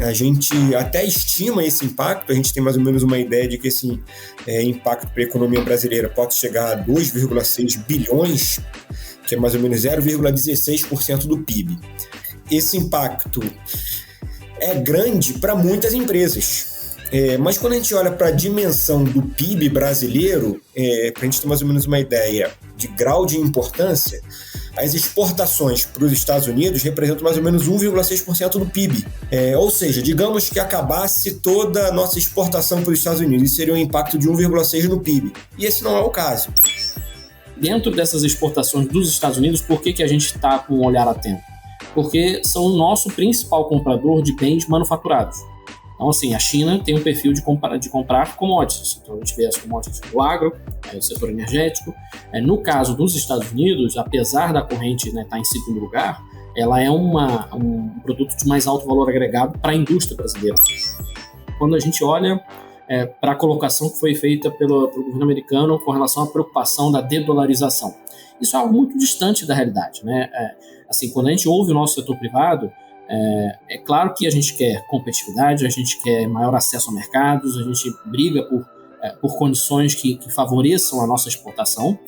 A gente até estima esse impacto, a gente tem mais ou menos uma ideia de que esse impacto para a economia brasileira pode chegar a 2,6 bilhões, que é mais ou menos 0,16% do PIB. Esse impacto é grande para muitas empresas, mas quando a gente olha para a dimensão do PIB brasileiro, para a gente ter mais ou menos uma ideia de grau de importância, as exportações para os Estados Unidos representam mais ou menos 1,6% do PIB. Ou seja, digamos que acabasse toda a nossa exportação para os Estados Unidos, isso seria um impacto de 1,6% no PIB. E esse não é o caso. Dentro dessas exportações dos Estados Unidos, por que a gente está com um olhar atento? Porque são o nosso principal comprador de bens manufaturados. Então, assim, a China tem um perfil de comprar commodities. Então, a gente vê as commodities do agro, o setor energético. No caso dos Estados Unidos, apesar da corrente estar em segundo lugar, ela é um produto de mais alto valor agregado para a indústria brasileira. Quando a gente olha para a colocação que foi feita pelo governo americano com relação à preocupação da dedolarização, isso é algo muito distante da realidade, né? Assim, quando a gente ouve o nosso setor privado, é claro que a gente quer competitividade, a gente quer maior acesso a mercados, a gente briga por condições que favoreçam a nossa exportação,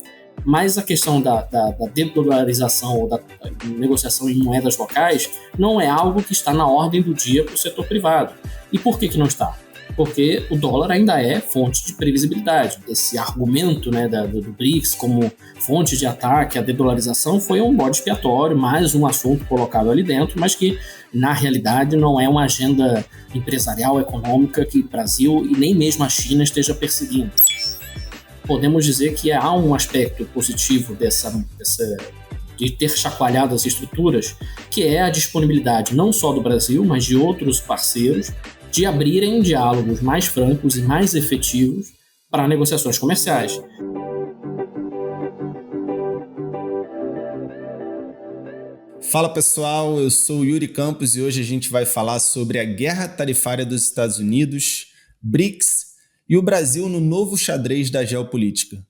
mas a questão da dedolarização ou da negociação em moedas locais não é algo que está na ordem do dia para o setor privado. E por que não está? Porque o dólar ainda é fonte de previsibilidade. Esse argumento, né, do BRICS como fonte de ataque à dedolarização foi um bode expiatório, mais um assunto colocado ali dentro, mas que, na realidade, não é uma agenda empresarial, econômica que o Brasil e nem mesmo a China esteja perseguindo. Podemos dizer que há um aspecto positivo de ter chacoalhado as estruturas, que é a disponibilidade não só do Brasil, mas de outros parceiros, de abrirem diálogos mais francos e mais efetivos para negociações comerciais. Fala pessoal, eu sou o Yuri Campos e hoje a gente vai falar sobre a guerra tarifária dos Estados Unidos, BRICS e o Brasil no novo xadrez da geopolítica.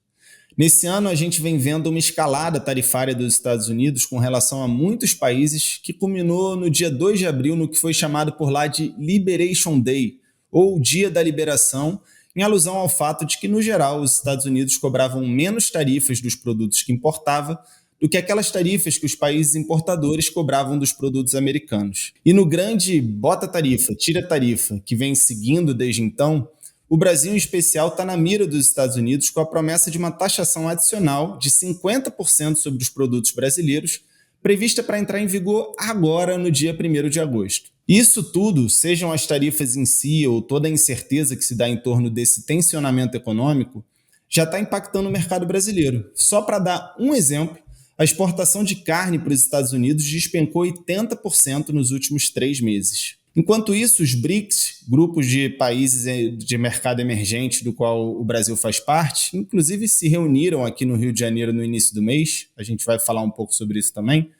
Nesse ano, a gente vem vendo uma escalada tarifária dos Estados Unidos com relação a muitos países, que culminou no dia 2 de abril no que foi chamado por lá de Liberation Day, ou Dia da Liberação, em alusão ao fato de que, no geral, os Estados Unidos cobravam menos tarifas dos produtos que importava do que aquelas tarifas que os países importadores cobravam dos produtos americanos. E no grande bota tarifa, tira tarifa, que vem seguindo desde então, o Brasil, em especial, está na mira dos Estados Unidos com a promessa de uma taxação adicional de 50% sobre os produtos brasileiros, prevista para entrar em vigor agora, no dia 1º de agosto. Isso tudo, sejam as tarifas em si ou toda a incerteza que se dá em torno desse tensionamento econômico, já está impactando o mercado brasileiro. Só para dar um exemplo, a exportação de carne para os Estados Unidos despencou 80% nos últimos 3 meses. Enquanto isso, os BRICS, grupos de países de mercado emergente do qual o Brasil faz parte, inclusive se reuniram aqui no Rio de Janeiro no início do mês, a gente vai falar um pouco sobre isso também,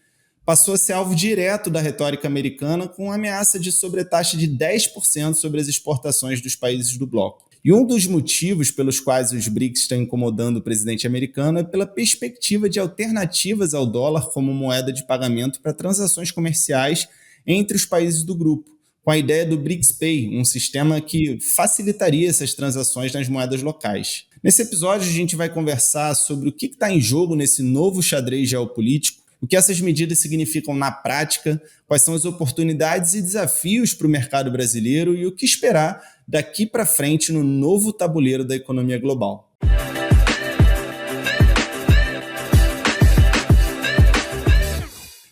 passou a ser alvo direto da retórica americana com ameaça de sobretaxa de 10% sobre as exportações dos países do bloco. E um dos motivos pelos quais os BRICS estão incomodando o presidente americano é pela perspectiva de alternativas ao dólar como moeda de pagamento para transações comerciais entre os países do grupo, com a ideia do BRICS Pay, um sistema que facilitaria essas transações nas moedas locais. Nesse episódio, a gente vai conversar sobre o que está em jogo nesse novo xadrez geopolítico, o que essas medidas significam na prática, quais são as oportunidades e desafios para o mercado brasileiro e o que esperar daqui para frente no novo tabuleiro da economia global.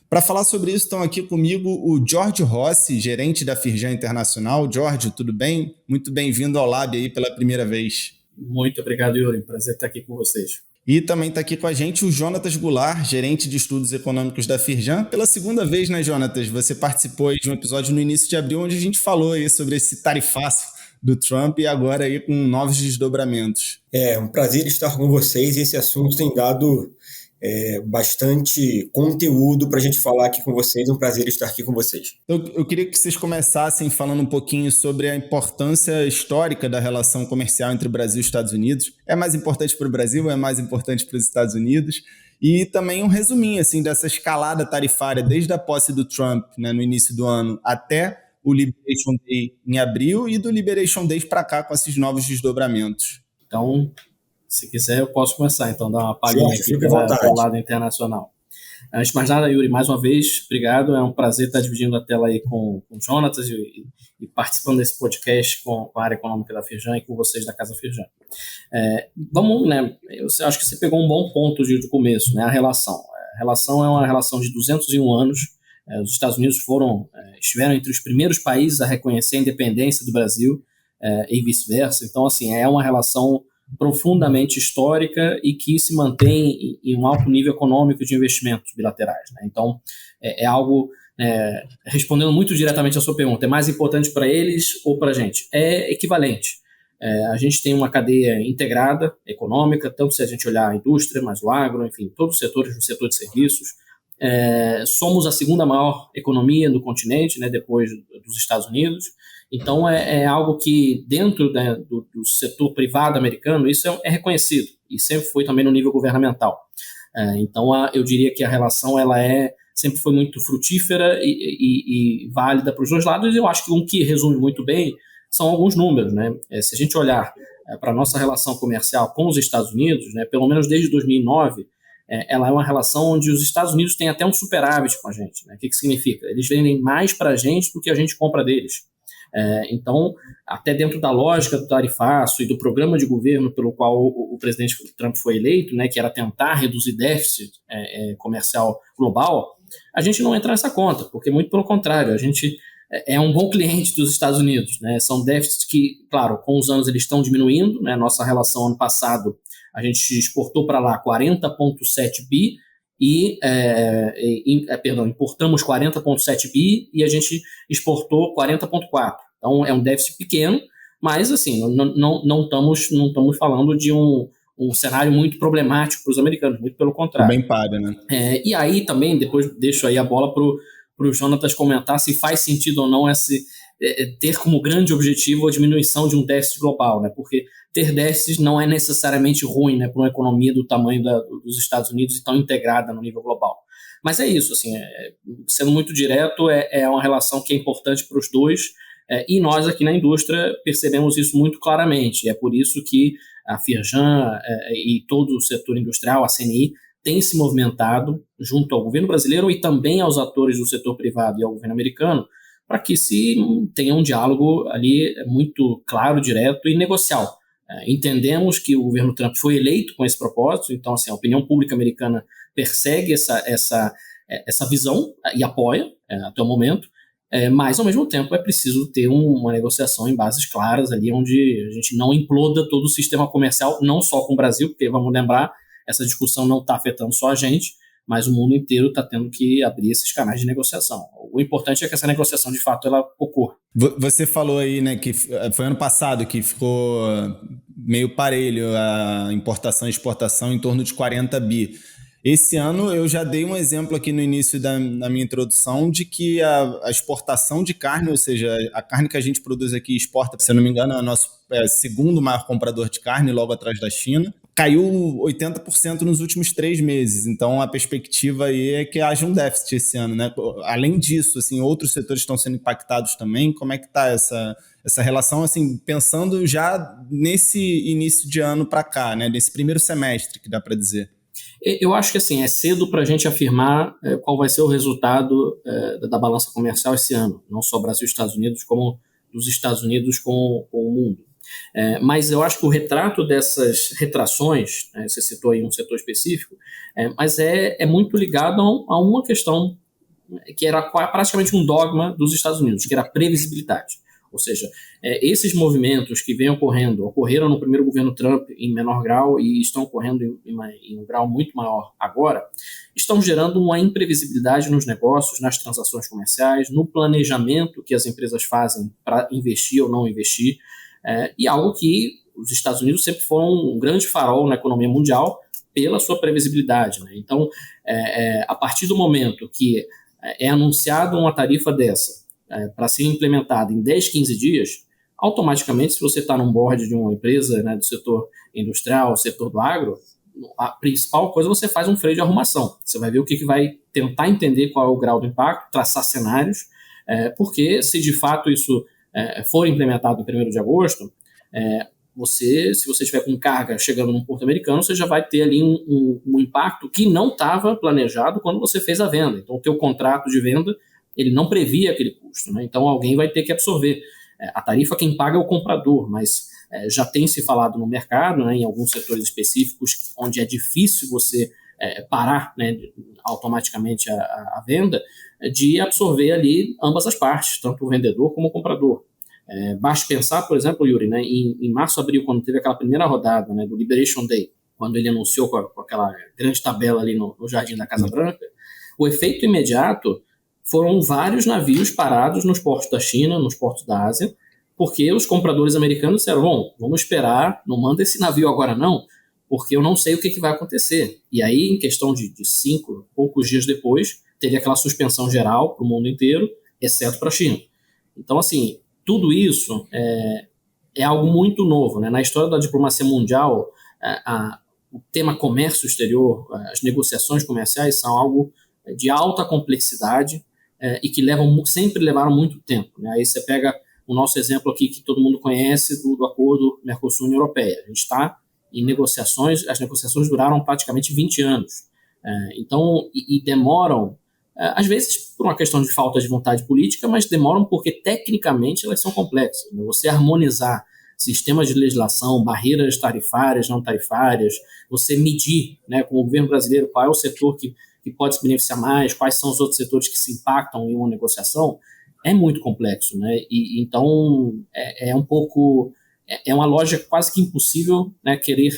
Para falar sobre isso, estão aqui comigo o Jorge Rossi, gerente da Firjan Internacional. Jorge, tudo bem? Muito bem-vindo ao Lab aí pela primeira vez. Muito obrigado, Yuri. Prazer estar aqui com vocês. E também está aqui com a gente o Jonatas Goulart, gerente de estudos econômicos da Firjan. Pela segunda vez, né, Jonatas? Você participou aí de um episódio no início de abril onde a gente falou aí sobre esse tarifaço do Trump e agora aí com novos desdobramentos. É um prazer estar com vocês e esse assunto tem dado bastante conteúdo para a gente falar aqui com vocês. Um prazer estar aqui com vocês. Eu queria que vocês começassem falando um pouquinho sobre a importância histórica da relação comercial entre Brasil e Estados Unidos. É mais importante para o Brasil? É mais importante para os Estados Unidos? E também um resuminho assim, dessa escalada tarifária desde a posse do Trump, né, no início do ano até o Liberation Day em abril e do Liberation Day para cá com esses novos desdobramentos. Então, se quiser, eu posso começar, então, dar uma palhinha aqui pelo lado internacional. Antes de mais nada, Yuri, mais uma vez, obrigado. É um prazer estar dividindo a tela aí com o Jonatas e participando desse podcast com a área econômica da Firjan e com vocês da Casa Firjan. Vamos, né? Eu acho que você pegou um bom ponto de começo, né? A relação. A relação é uma relação de 201 anos. Os Estados Unidos estiveram entre os primeiros países a reconhecer a independência do Brasil e vice-versa. Então, assim, é uma relação profundamente histórica e que se mantém em um alto nível econômico de investimentos bilaterais, né? Então, é algo, respondendo muito diretamente à sua pergunta, é mais importante para eles ou para a gente? É equivalente. A gente tem uma cadeia integrada, econômica, tanto se a gente olhar a indústria, mas o agro, enfim, todos os setores do setor de serviços. Somos a segunda maior economia do continente, né, depois dos Estados Unidos. Então, é algo que, dentro do setor privado americano, isso é reconhecido, e sempre foi também no nível governamental. Então, eu diria que a relação sempre foi muito frutífera e válida para os dois lados, e eu acho que um que resume muito bem são alguns números, né? Se a gente olhar para a nossa relação comercial com os Estados Unidos, né, pelo menos desde 2009, ela é uma relação onde os Estados Unidos têm até um superávit com a gente, né? O que significa? Eles vendem mais para a gente do que a gente compra deles. Então, até dentro da lógica do tarifaço e do programa de governo pelo qual o presidente Trump foi eleito, né, que era tentar reduzir déficit comercial global, a gente não entra nessa conta, porque muito pelo contrário, a gente é um bom cliente dos Estados Unidos, né? São déficits que, claro, com os anos eles estão diminuindo, né? Nossa relação ano passado, a gente exportou para lá 40,7 bi, importamos 40,7 bi e a gente exportou 40,4. Então, é um déficit pequeno, mas, assim, não estamos falando de um cenário muito problemático para os americanos, muito pelo contrário. Bem páreo, né? E aí também, depois deixo aí a bola para o Jonatas comentar se faz sentido ou não ter como grande objetivo a diminuição de um déficit global, né? Porque ter déficit não é necessariamente ruim, né, para uma economia do tamanho dos Estados Unidos e tão integrada no nível global. Mas é isso, assim, sendo muito direto, é uma relação que é importante para os dois, e nós aqui na indústria percebemos isso muito claramente. É por isso que a Firjan e todo o setor industrial, a CNI, tem se movimentado junto ao governo brasileiro e também aos atores do setor privado e ao governo americano para que se tenha um diálogo ali muito claro, direto e negocial. Entendemos que o governo Trump foi eleito com esse propósito, então, assim, a opinião pública americana persegue essa visão e apoia até o momento, mas, ao mesmo tempo, é preciso ter uma negociação em bases claras ali, onde a gente não imploda todo o sistema comercial, não só com o Brasil, porque, vamos lembrar, essa discussão não está afetando só a gente, mas o mundo inteiro está tendo que abrir esses canais de negociação. O importante é que essa negociação, de fato, ela ocorra. Você falou aí, né, que foi ano passado que ficou meio parelho a importação e exportação em torno de 40 bi. Esse ano eu já dei um exemplo aqui no início da minha introdução de que a exportação de carne, ou seja, a carne que a gente produz aqui e exporta, se eu não me engano, é o nosso segundo maior comprador de carne, logo atrás da China, caiu 80% nos últimos 3 meses. Então, a perspectiva aí é que haja um déficit esse ano, né? Além disso, assim, outros setores estão sendo impactados também. Como é que está essa relação, assim, pensando já nesse início de ano para cá, né? Nesse primeiro semestre, que dá para dizer? Eu acho que, assim, é cedo para a gente afirmar qual vai ser o resultado da balança comercial esse ano, não só Brasil e Estados Unidos, como dos Estados Unidos com o mundo. Mas eu acho que o retrato dessas retrações, você citou aí um setor específico, mas é muito ligado a uma questão que era praticamente um dogma dos Estados Unidos, que era a previsibilidade. Ou seja, esses movimentos que ocorreram no primeiro governo Trump em menor grau e estão ocorrendo em um grau muito maior agora, estão gerando uma imprevisibilidade nos negócios, nas transações comerciais, no planejamento que as empresas fazem para investir ou não investir, e algo que os Estados Unidos sempre foram um grande farol na economia mundial pela sua previsibilidade, né? Então, a partir do momento que é anunciado uma tarifa dessa para ser implementada em 10, 15 dias, automaticamente, se você está num board de uma empresa, né, do setor industrial, setor do agro, a principal coisa, você faz um freio de arrumação. Você vai ver o que vai tentar entender qual é o grau do impacto, traçar cenários, porque se de fato isso for implementado no 1º de agosto, se você estiver com carga chegando num porto americano, você já vai ter ali um impacto que não estava planejado quando você fez a venda. Então, o teu contrato de venda, ele não previa aquele custo, né? Então, alguém vai ter que absorver. A tarifa, quem paga é o comprador, mas já tem se falado no mercado, né, em alguns setores específicos, onde é difícil você parar, né, automaticamente a venda, de absorver ali ambas as partes, tanto o vendedor como o comprador. Basta pensar, por exemplo, Yuri, né, em março, abril, quando teve aquela primeira rodada, né, do Liberation Day, quando ele anunciou com aquela grande tabela ali no Jardim da Casa Branca, o efeito imediato foram vários navios parados nos portos da China, nos portos da Ásia, porque os compradores americanos disseram, bom, vamos esperar, não manda esse navio agora não, porque eu não sei o que vai acontecer. E aí, em questão de 5 poucos dias depois, teve aquela suspensão geral para o mundo inteiro, exceto para a China. Então, assim, tudo isso é algo muito novo, né? Na história da diplomacia mundial, o tema comércio exterior, as negociações comerciais são algo de alta complexidade e que sempre levaram muito tempo, né? Aí você pega o nosso exemplo aqui que todo mundo conhece do acordo Mercosul-União Europeia. A gente está em negociações, as negociações duraram praticamente 20 anos. Então, demoram, às vezes por uma questão de falta de vontade política, mas demoram porque tecnicamente elas são complexas. Você harmonizar sistemas de legislação, barreiras tarifárias, não tarifárias, você medir, né, com o governo brasileiro qual é o setor que pode se beneficiar mais, quais são os outros setores que se impactam em uma negociação, é muito complexo, né? E então é um pouco, é uma lógica quase que impossível, né, querer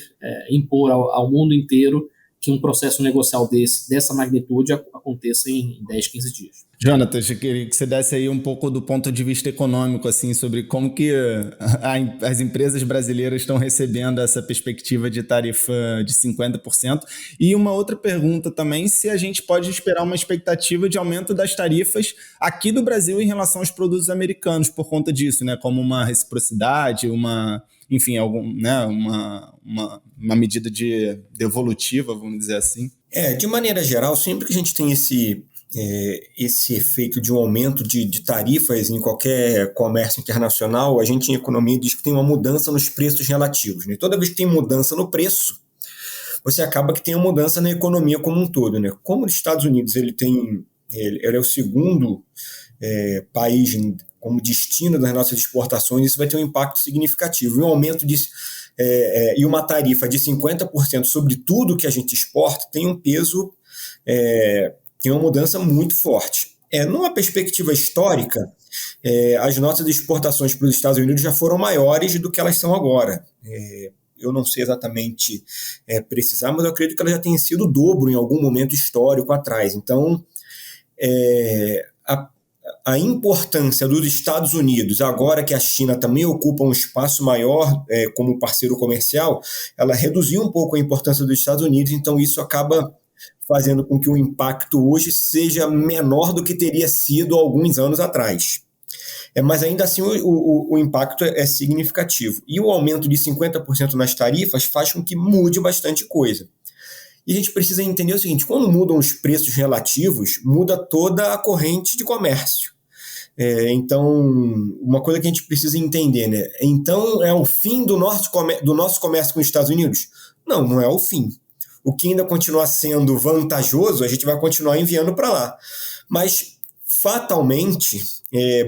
impor ao mundo inteiro que um processo negocial dessa magnitude aconteça em 10, 15 dias. Jonatas, eu queria que você desse aí um pouco do ponto de vista econômico, assim, sobre como que as empresas brasileiras estão recebendo essa perspectiva de tarifa de 50%. E uma outra pergunta também, se a gente pode esperar uma expectativa de aumento das tarifas aqui do Brasil em relação aos produtos americanos por conta disso, né? Como uma reciprocidade, enfim, uma medida devolutiva, vamos dizer assim. De maneira geral, sempre que a gente tem esse efeito de um aumento de tarifas em qualquer comércio internacional, a gente em economia diz que tem uma mudança nos preços relativos, né? Toda vez que tem mudança no preço, você acaba que tem uma mudança na economia como um todo, né? Como os Estados Unidos ele é o segundo país como destino das nossas exportações, isso vai ter um impacto significativo. E um aumento e uma tarifa de 50% sobre tudo que a gente exporta tem um peso, tem uma mudança muito forte. Numa perspectiva histórica, as nossas exportações para os Estados Unidos já foram maiores do que elas são agora. Eu não sei exatamente precisar, mas eu acredito que elas já tenham sido o dobro em algum momento histórico atrás. Então, a importância dos Estados Unidos, agora que a China também ocupa um espaço maior como parceiro comercial, ela reduziu um pouco a importância dos Estados Unidos, então isso acaba fazendo com que o impacto hoje seja menor do que teria sido alguns anos atrás. Mas ainda assim o impacto é significativo. E o aumento de 50% nas tarifas faz com que mude bastante coisa. E a gente precisa entender o seguinte, quando mudam os preços relativos, muda toda a corrente de comércio. Então, uma coisa que a gente precisa entender, né? Então, é o fim do nosso comércio com os Estados Unidos? Não, não é o fim. O que ainda continua sendo vantajoso, a gente vai continuar enviando para lá. Mas, fatalmente,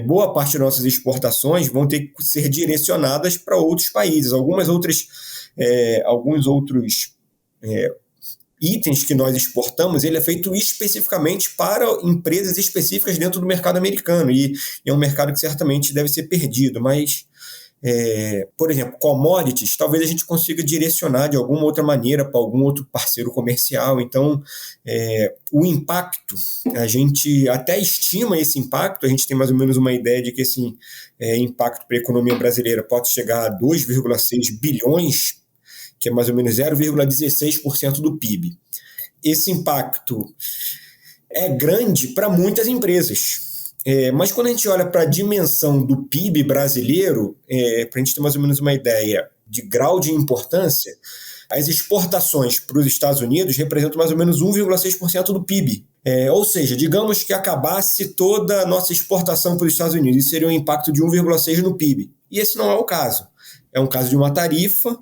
boa parte das nossas exportações vão ter que ser direcionadas para outros países. Alguns outros itens que nós exportamos, ele é feito especificamente para empresas específicas dentro do mercado americano, e é um mercado que certamente deve ser perdido, mas, por exemplo, commodities, talvez a gente consiga direcionar de alguma outra maneira para algum outro parceiro comercial. Então, o impacto, a gente até estima esse impacto, a gente tem mais ou menos uma ideia de que esse impacto para a economia brasileira pode chegar a 2,6 bilhões, que é mais ou menos 0,16% do PIB. Esse impacto é grande para muitas empresas, mas quando a gente olha para a dimensão do PIB brasileiro, para a gente ter mais ou menos uma ideia de grau de importância, as exportações para os Estados Unidos representam mais ou menos 1,6% do PIB. Ou seja, digamos que acabasse toda a nossa exportação para os Estados Unidos, isso seria um impacto de 1,6% no PIB. E esse não é o caso. É um caso de uma tarifa,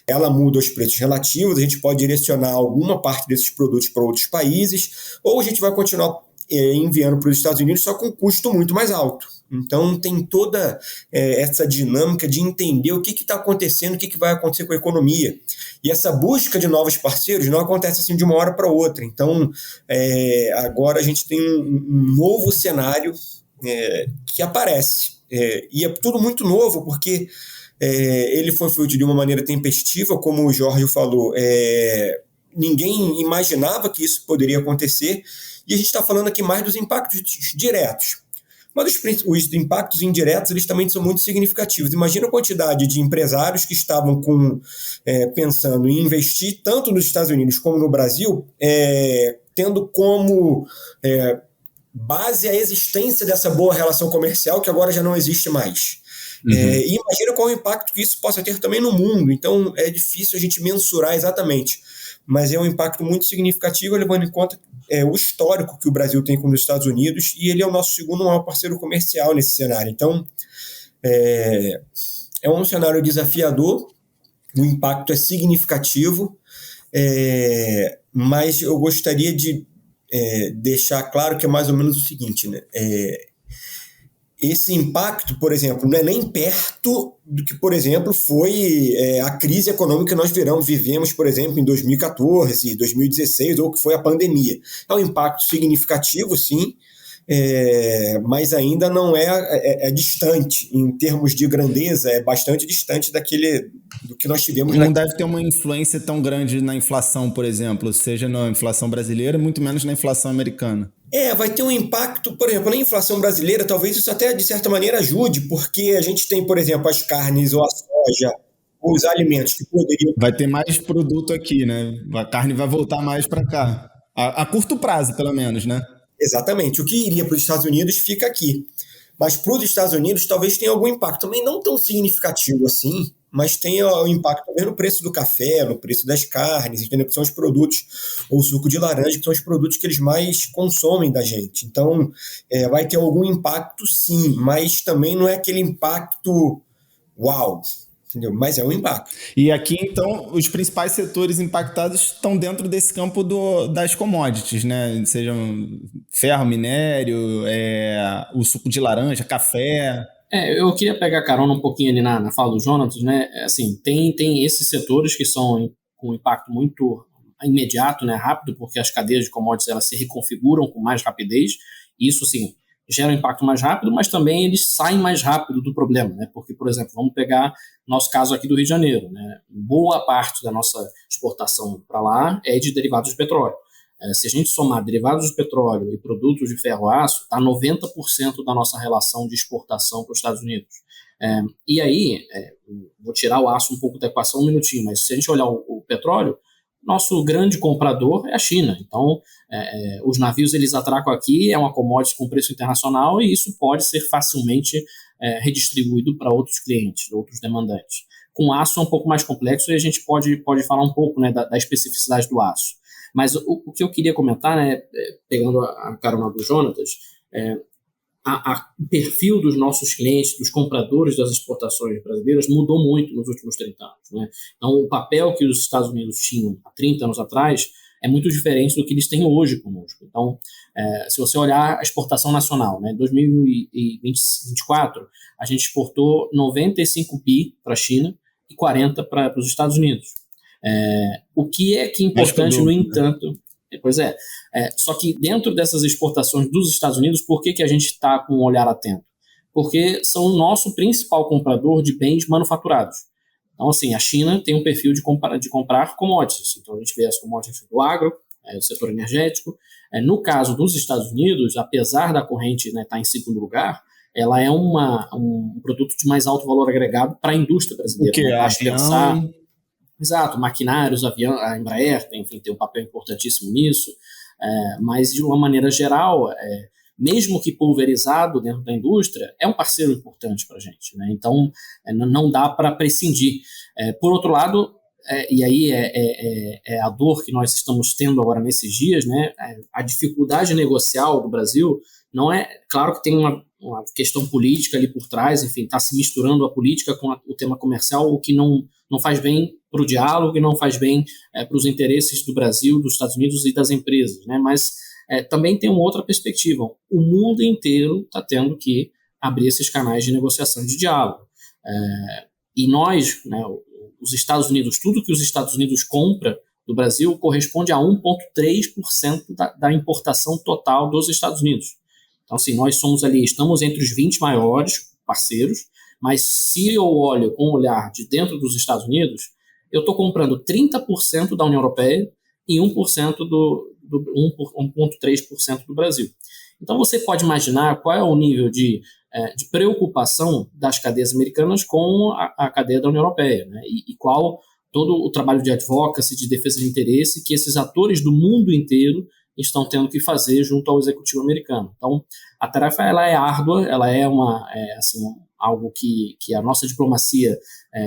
ela muda os preços relativos, a gente pode direcionar alguma parte desses produtos para outros países, ou a gente vai continuar enviando para os Estados Unidos só com um custo muito mais alto. Então tem toda essa dinâmica de entender o que está acontecendo, o que vai acontecer com a economia. E essa busca de novos parceiros não acontece assim de uma hora para outra. Então agora a gente tem um novo cenário que aparece. E é tudo muito novo, porque ele foi feito de uma maneira tempestiva, como o Jorge falou. Ninguém imaginava que isso poderia acontecer, e a gente está falando aqui mais dos impactos diretos. Mas os impactos indiretos, eles também são muito significativos. Imagina a quantidade de empresários que estavam pensando em investir tanto nos Estados Unidos como no Brasil, tendo como base a existência dessa boa relação comercial, que agora já não existe mais. E imagina qual o impacto que isso possa ter também no mundo. Então é difícil a gente mensurar exatamente, mas é um impacto muito significativo, levando em conta o histórico que o Brasil tem com os Estados Unidos, e ele é o nosso segundo maior parceiro comercial nesse cenário. Então é um cenário desafiador, o impacto é significativo, mas eu gostaria de deixar claro que é mais ou menos o seguinte, né? Esse impacto, por exemplo, não é nem perto do que, por exemplo, foi a crise econômica que nós vivemos, por exemplo, em 2014, 2016, ou que foi a pandemia. É um impacto significativo, sim, mas ainda não é distante. Em termos de grandeza, é bastante distante do que nós tivemos. Não deve ter uma influência tão grande na inflação, por exemplo, seja na inflação brasileira, muito menos na inflação americana. Vai ter um impacto, por exemplo, na inflação brasileira, talvez isso até, de certa maneira, ajude, porque a gente tem, por exemplo, as carnes ou a soja, ou os alimentos que poderiam... Vai ter mais produto aqui, né? A carne vai voltar mais para cá. A curto prazo, pelo menos, né? Exatamente. O que iria para os Estados Unidos fica aqui. Mas para os Estados Unidos talvez tenha algum impacto. Também não tão significativo assim, mas tem o impacto também no preço do café, no preço das carnes, entendeu? Que são os produtos, ou suco de laranja, que são os produtos que eles mais consomem da gente. Então, vai ter algum impacto sim, mas também não é aquele impacto uau, entendeu? Mas é um impacto. E aqui, então, os principais setores impactados estão dentro desse campo das commodities, né? Sejam ferro, minério, o suco de laranja, café... Eu queria pegar carona um pouquinho ali na fala do Jonatas, né? Assim, tem esses setores que são com impacto muito imediato, né, rápido, porque as cadeias de commodities elas se reconfiguram com mais rapidez, e isso, sim, gera um impacto mais rápido, mas também eles saem mais rápido do problema, né? Porque, por exemplo, vamos pegar nosso caso aqui do Rio de Janeiro, né? Boa parte da nossa exportação para lá é de derivados de petróleo. Se a gente somar derivados de petróleo e produtos de ferro-aço, está 90% da nossa relação de exportação para os Estados Unidos. E aí, vou tirar o aço um pouco da equação um minutinho, mas se a gente olhar o petróleo, nosso grande comprador é a China. Então, os navios eles atracam aqui, é uma commodity com preço internacional, e isso pode ser facilmente redistribuído para outros clientes, outros demandantes. Com aço é um pouco mais complexo, e a gente pode falar um pouco, né, da especificidade do aço. Mas o que eu queria comentar, né, pegando a carona do Jonatas, o perfil dos nossos clientes, dos compradores das exportações brasileiras mudou muito nos últimos 30 anos. Né? Então, o papel que os Estados Unidos tinham há 30 anos atrás é muito diferente do que eles têm hoje conosco. Então, se você olhar a exportação nacional, né, em 2024, a gente exportou 95 bi para a China e 40 para os Estados Unidos. O que é que é importante, no entanto... Pois só que dentro dessas exportações dos Estados Unidos, por que a gente está com um olhar atento? Porque são o nosso principal comprador de bens manufaturados. Então, assim, a China tem um perfil de comprar commodities. Então, a gente vê as commodities do agro, do setor energético. No caso dos Estados Unidos, apesar da corrente estar em segundo lugar, ela é um produto de mais alto valor agregado para a indústria brasileira. O que? Pensar... Exato, maquinários, avião, a Embraer tem um papel importantíssimo nisso, mas de uma maneira geral, mesmo que pulverizado dentro da indústria, é um parceiro importante para a gente, né? Então não dá para prescindir. Por outro lado, e aí é a dor que nós estamos tendo agora nesses dias, né? A dificuldade negocial do Brasil não é... Claro que tem uma questão política ali por trás, enfim, está se misturando a política com o tema comercial, o que não faz bem para o diálogo e não faz bem para os interesses do Brasil, dos Estados Unidos e das empresas, né? Mas também tem uma outra perspectiva. O mundo inteiro está tendo que abrir esses canais de negociação e de diálogo. E nós, né, os Estados Unidos, tudo que os Estados Unidos compra do Brasil corresponde a 1,3% da importação total dos Estados Unidos. Então, assim, nós estamos entre os 20 maiores parceiros, mas se eu olho com o olhar de dentro dos Estados Unidos, eu estou comprando 30% da União Europeia e 1,3% do Brasil. Então, você pode imaginar qual é o nível de preocupação das cadeias americanas com a cadeia da União Europeia, né? E qual todo o trabalho de advocacy, de defesa de interesse que esses atores do mundo inteiro estão tendo que fazer junto ao executivo americano. Então, a tarefa ela é árdua, ela é algo que a nossa diplomacia,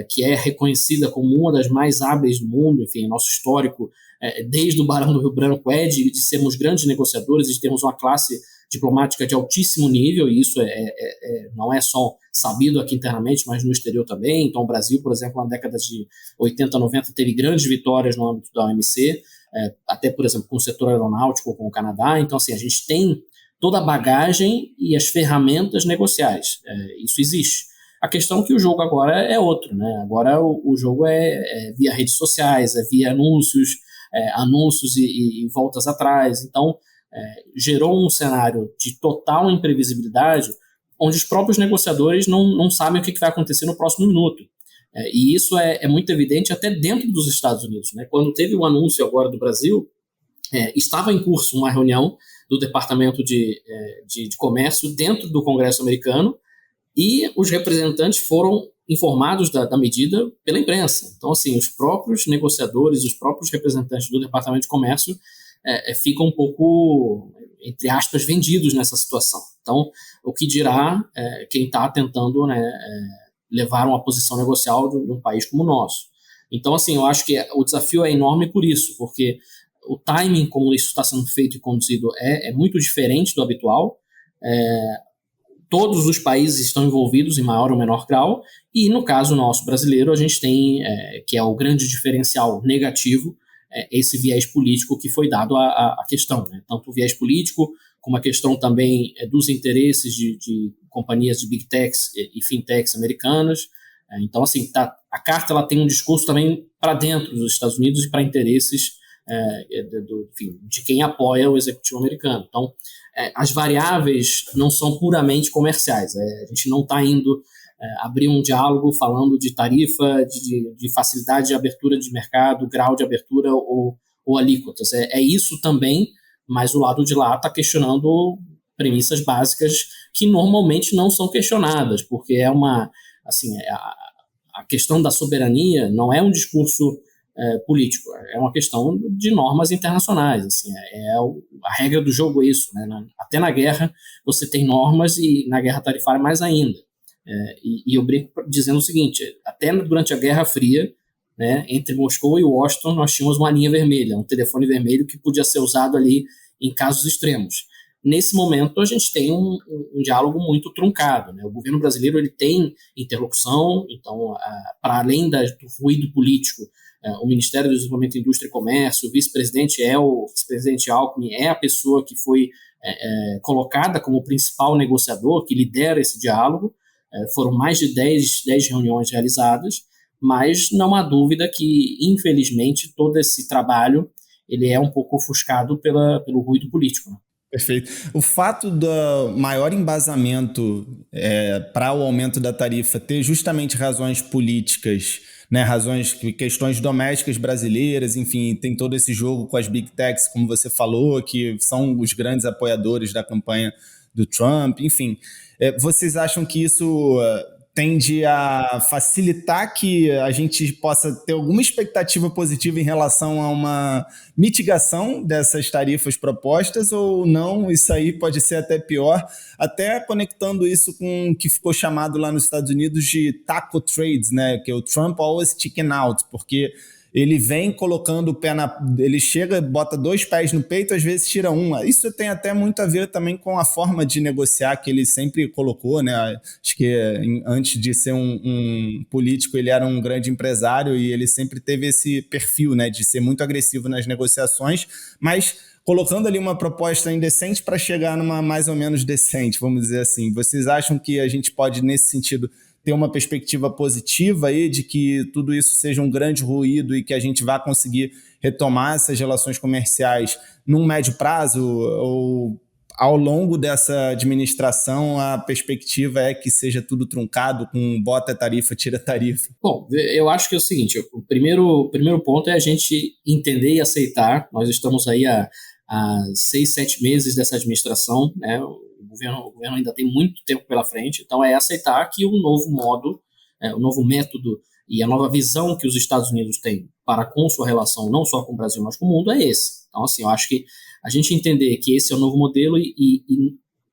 que é reconhecida como uma das mais hábeis do mundo, enfim, nosso histórico, desde o Barão do Rio Branco, de sermos grandes negociadores e de termos uma classe diplomática de altíssimo nível, e isso não é só sabido aqui internamente, mas no exterior também. Então, o Brasil, por exemplo, na década de 80, 90, teve grandes vitórias no âmbito da OMC, até, por exemplo, com o setor aeronáutico, com o Canadá. Então, assim, a gente tem toda a bagagem e as ferramentas negociais. Isso existe. A questão é que o jogo agora é outro, né? Agora o jogo é via redes sociais, é via anúncios e voltas atrás. Então, gerou um cenário de total imprevisibilidade, onde os próprios negociadores não sabem o que vai acontecer no próximo minuto. E isso é muito evidente até dentro dos Estados Unidos, né? Quando teve o anúncio agora do Brasil, estava em curso uma reunião do Departamento de Comércio dentro do Congresso americano, e os representantes foram informados da medida pela imprensa. Então, assim, os próprios negociadores, os próprios representantes do Departamento de Comércio ficam um pouco, entre aspas, vendidos nessa situação. Então, o que dirá quem está tentando, né, levar uma posição negocial de um país como o nosso. Então, assim, eu acho que o desafio é enorme por isso, porque o timing como isso está sendo feito e conduzido é muito diferente do habitual. Todos os países estão envolvidos em maior ou menor grau, e no caso nosso brasileiro, a gente tem, que é o grande diferencial negativo, esse viés político que foi dado à questão, né? Tanto o viés político, como a questão também dos interesses de companhias de big techs e fintechs americanas. Então, assim, a carta ela tem um discurso também para dentro dos Estados Unidos e para interesses de quem apoia o executivo americano. Então, as variáveis não são puramente comerciais. A gente não está indo abrir um diálogo falando de tarifa, de facilidade de abertura de mercado, grau de abertura ou alíquotas. É isso também, mas o lado de lá está questionando premissas básicas que normalmente não são questionadas, porque a questão da soberania não é um discurso político, é uma questão de normas internacionais. Assim, a regra do jogo é isso, né? Até na guerra você tem normas, e na guerra tarifária mais ainda. E eu brinco dizendo o seguinte: até durante a Guerra Fria, né, entre Moscou e Washington, nós tínhamos uma linha vermelha, um telefone vermelho que podia ser usado ali em casos extremos. Nesse momento, a gente tem um diálogo muito truncado, né? O governo brasileiro ele tem interlocução, então, para além do ruído político, o Ministério do Desenvolvimento, Indústria e Comércio, o vice-presidente Alckmin é a pessoa que foi colocada como principal negociador, que lidera esse diálogo. Foram mais de 10 reuniões realizadas, mas não há dúvida que, infelizmente, todo esse trabalho ele é um pouco ofuscado pelo ruído político, né? Perfeito. O fato do maior embasamento para o aumento da tarifa ter justamente razões políticas, né, questões domésticas brasileiras, enfim, tem todo esse jogo com as big techs, como você falou, que são os grandes apoiadores da campanha do Trump, enfim. Vocês acham que isso tende a facilitar que a gente possa ter alguma expectativa positiva em relação a uma mitigação dessas tarifas propostas, ou não? Isso aí pode ser até pior, até conectando isso com o que ficou chamado lá nos Estados Unidos de taco trades, né? Que é o Trump always chicken out, porque ele vem colocando o pé ele chega, bota 2 pés no peito, às vezes tira um. Isso tem até muito a ver também com a forma de negociar que ele sempre colocou, né? Acho que antes de ser um político, ele era um grande empresário e ele sempre teve esse perfil, né, de ser muito agressivo nas negociações, mas colocando ali uma proposta indecente para chegar numa mais ou menos decente, vamos dizer assim. Vocês acham que a gente pode, nesse sentido, ter uma perspectiva positiva aí de que tudo isso seja um grande ruído e que a gente vá conseguir retomar essas relações comerciais num médio prazo, ou ao longo dessa administração a perspectiva é que seja tudo truncado com bota tarifa, tira tarifa? Bom, eu acho que é o seguinte, o primeiro ponto é a gente entender e aceitar. Nós estamos aí há 6, 7 meses dessa administração, né? O governo ainda tem muito tempo pela frente, então é aceitar que o novo modo, o novo método e a nova visão que os Estados Unidos têm para com sua relação, não só com o Brasil, mas com o mundo, é esse. Então, assim, eu acho que a gente entender que esse é o novo modelo e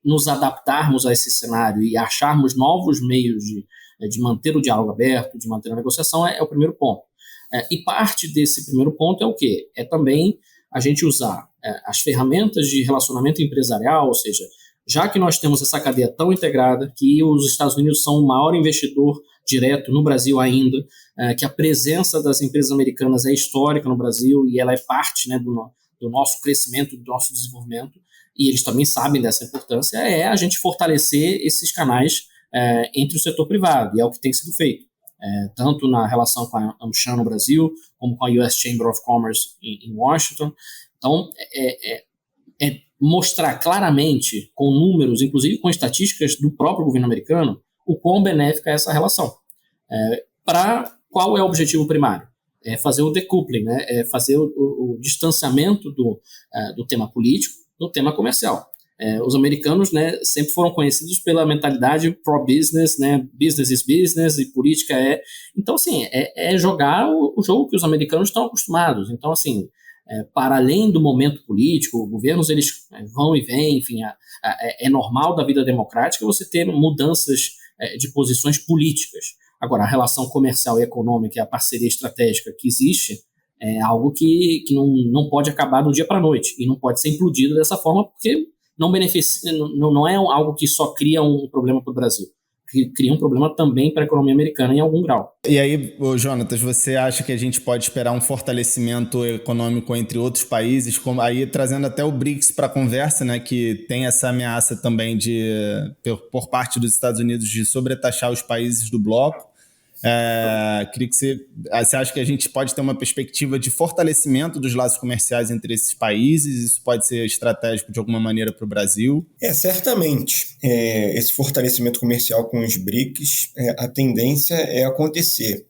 nos adaptarmos a esse cenário e acharmos novos meios de manter o diálogo aberto, de manter a negociação, é o primeiro ponto. E parte desse primeiro ponto é o quê? É também a gente usar as ferramentas de relacionamento empresarial, ou seja, já que nós temos essa cadeia tão integrada, que os Estados Unidos são o maior investidor direto no Brasil ainda, que a presença das empresas americanas é histórica no Brasil e ela é parte, né, do nosso crescimento, do nosso desenvolvimento, e eles também sabem dessa importância, é a gente fortalecer esses canais entre o setor privado, e é o que tem sido feito, tanto na relação com a AmCham no Brasil, como com a US Chamber of Commerce em Washington. Então, mostrar claramente, com números, inclusive com estatísticas do próprio governo americano, o quão benéfica é essa relação. Qual é o objetivo primário? É fazer o decoupling, né? É fazer o distanciamento do tema político do tema comercial. Os americanos, né, sempre foram conhecidos pela mentalidade pro-business, né? Business is business e política é... Então, assim, é jogar o jogo que os americanos estão acostumados. Então, assim, para além do momento político, governos eles vão e vêm, enfim, é normal da vida democrática você ter mudanças de posições políticas. Agora, a relação comercial e econômica e a parceria estratégica que existe é algo que não pode acabar do dia para a noite e não pode ser implodido dessa forma porque não beneficia, não é algo que só cria um problema para o Brasil. Cria um problema também para a economia americana em algum grau. E aí, Jonatas, você acha que a gente pode esperar um fortalecimento econômico entre outros países, como aí trazendo até o BRICS para a conversa, né, que tem essa ameaça também por parte dos Estados Unidos de sobretaxar os países do bloco? Queria que você acha que a gente pode ter uma perspectiva de fortalecimento dos laços comerciais entre esses países? Isso pode ser estratégico de alguma maneira para o Brasil? Certamente. Esse fortalecimento comercial com os BRICS, a tendência é acontecer.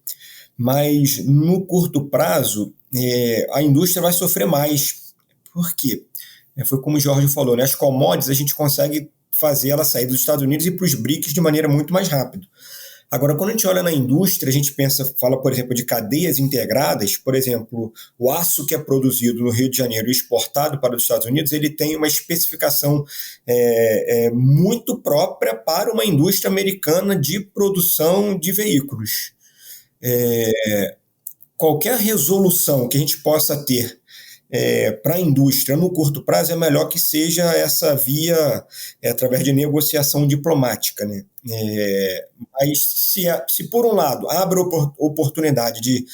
Mas no curto prazo, a indústria vai sofrer mais. Por quê? Foi como o Jorge falou, né? As commodities a gente consegue fazer ela sair dos Estados Unidos e para os BRICS de maneira muito mais rápida. Agora, quando a gente olha na indústria, a gente fala, por exemplo, de cadeias integradas. Por exemplo, o aço que é produzido no Rio de Janeiro e exportado para os Estados Unidos, ele tem uma especificação muito própria para uma indústria americana de produção de veículos. Qualquer resolução que a gente possa ter para a indústria no curto prazo é melhor que seja essa via através de negociação diplomática, né? Mas se por um lado abre a oportunidade de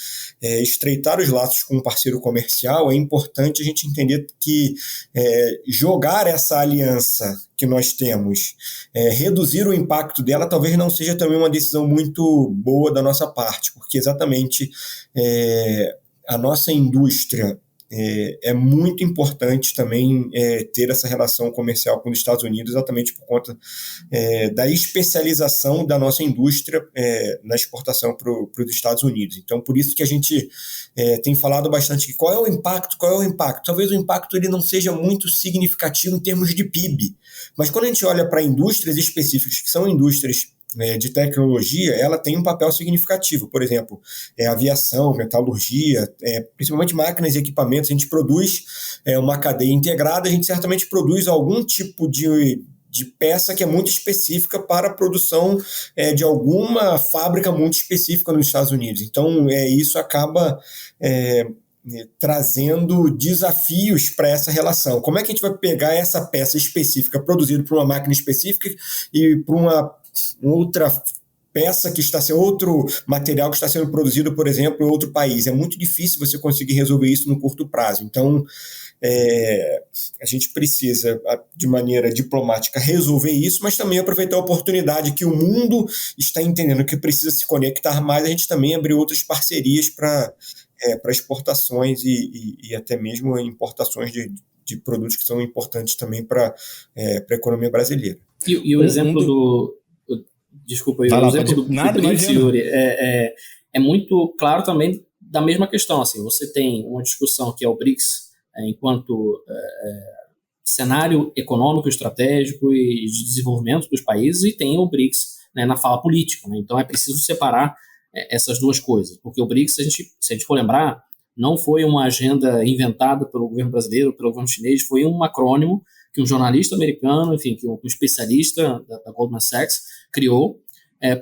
estreitar os laços com um parceiro comercial, é importante a gente entender que jogar essa aliança que nós temos, reduzir o impacto dela, talvez não seja também uma decisão muito boa da nossa parte, porque exatamente a nossa indústria é muito importante também ter essa relação comercial com os Estados Unidos, exatamente por conta da especialização da nossa indústria na exportação para os Estados Unidos. Então, por isso que a gente tem falado bastante que qual é o impacto. Talvez o impacto ele não seja muito significativo em termos de PIB, mas quando a gente olha para indústrias específicas, que são indústrias de tecnologia, ela tem um papel significativo. Por exemplo, aviação, metalurgia, principalmente máquinas e equipamentos. A gente produz uma cadeia integrada, a gente certamente produz algum tipo de de peça que é muito específica para a produção de alguma fábrica muito específica nos Estados Unidos. Então, isso acaba trazendo desafios para essa relação. Como é que a gente vai pegar essa peça específica produzida por uma máquina específica e por uma outra peça que está sendo, outro material que está sendo produzido, por exemplo, em outro país? É muito difícil você conseguir resolver isso no curto prazo. Então, a gente precisa, de maneira diplomática, resolver isso, mas também aproveitar a oportunidade que o mundo está entendendo que precisa se conectar mais, a gente também abrir outras parcerias para exportações e até mesmo importações de produtos que são importantes também para a economia brasileira. E o exemplo do... Desculpa, o exemplo do BRICS, Yuri, é muito claro também da mesma questão. Assim, você tem uma discussão que é o BRICS enquanto cenário econômico, estratégico e de desenvolvimento dos países, e tem o BRICS, né, na fala política. Né? Então é preciso separar essas duas coisas, porque o BRICS, se a gente for lembrar, não foi uma agenda inventada pelo governo brasileiro, pelo governo chinês, foi um acrônimo que um jornalista americano, enfim, que um especialista da Goldman Sachs criou,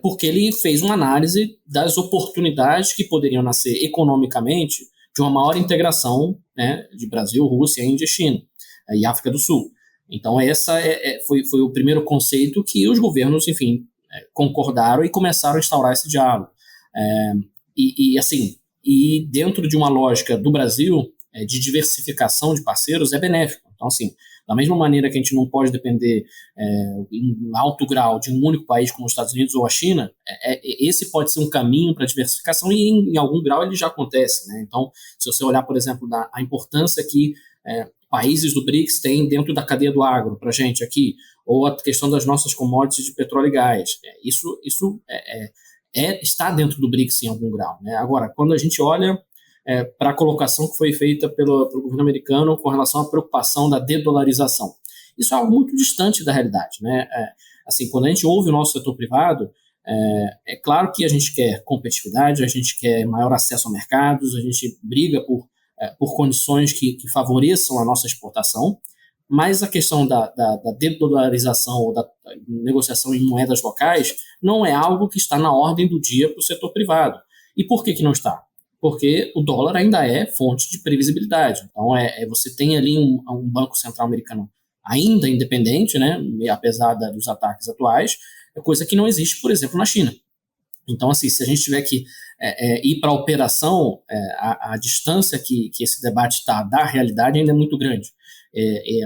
porque ele fez uma análise das oportunidades que poderiam nascer economicamente de uma maior integração, né, de Brasil, Rússia, Índia e China, e África do Sul. Então, essa foi o primeiro conceito que os governos, enfim, concordaram e começaram a instaurar esse diálogo. E dentro de uma lógica do Brasil, de diversificação de parceiros, é benéfico. Então, assim, da mesma maneira que a gente não pode depender em alto grau de um único país como os Estados Unidos ou a China, esse pode ser um caminho para a diversificação e em algum grau ele já acontece. Né? Então, se você olhar, por exemplo, a importância que países do BRICS têm dentro da cadeia do agro para a gente aqui, ou a questão das nossas commodities de petróleo e gás, isso está dentro do BRICS em algum grau. Né? Agora, quando a gente olha para a colocação que foi feita pelo governo americano com relação à preocupação da dedolarização. Isso é algo muito distante da realidade. Né? Assim, quando a gente ouve o nosso setor privado, é claro que a gente quer competitividade, a gente quer maior acesso a mercados, a gente briga por condições que favoreçam a nossa exportação, mas a questão da dedolarização ou da negociação em moedas locais não é algo que está na ordem do dia para o setor privado. E por que não está? Porque o dólar ainda é fonte de previsibilidade. Então, você tem ali um Banco Central americano ainda independente, né, apesar dos ataques atuais, coisa que não existe, por exemplo, na China. Então, assim, se a gente tiver que ir para a operação, a distância que esse debate está da realidade ainda é muito grande.